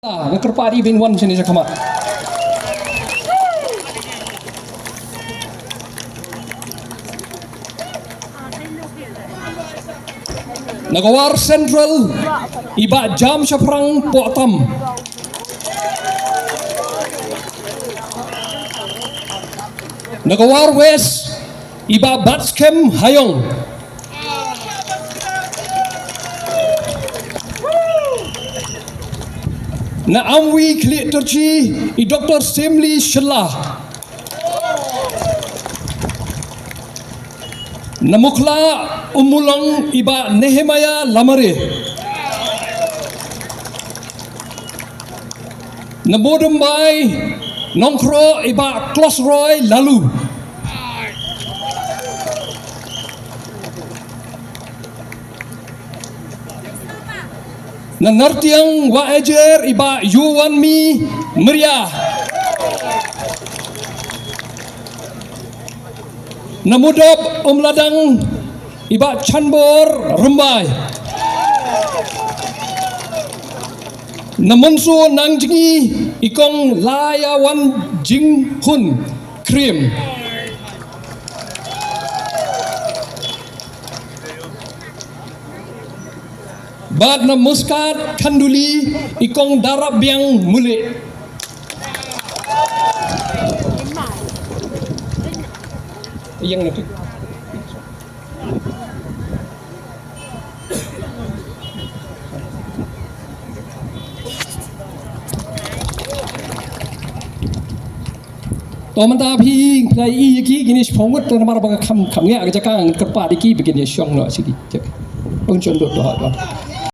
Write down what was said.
Kerpadi bin wan sini sakamat. Nagawar Central iba jam saprang potam. Nagawar West iba Batskem Hayong. Na amwi klik terci i Dr. Semli Shelah. Namukla umulang iba Nehemaya Lamare. Nabodumbai Nongkro iba Klosroy Lalu. Nanartiang waejer iba Yuwanmi Meriah. Namudop Ladang iba Chanbor Rembai. Namunsu Nangjingi ikong Layawan Jinghun Krim. Bad na Muscat Kanduli ikong Darab yang Muli. Yang nanti. Tomanta pi play iki gini seponggot nama apa kam kamnya agak cakang kerpa diki bikin dia syong no sigi. Pun condok doa.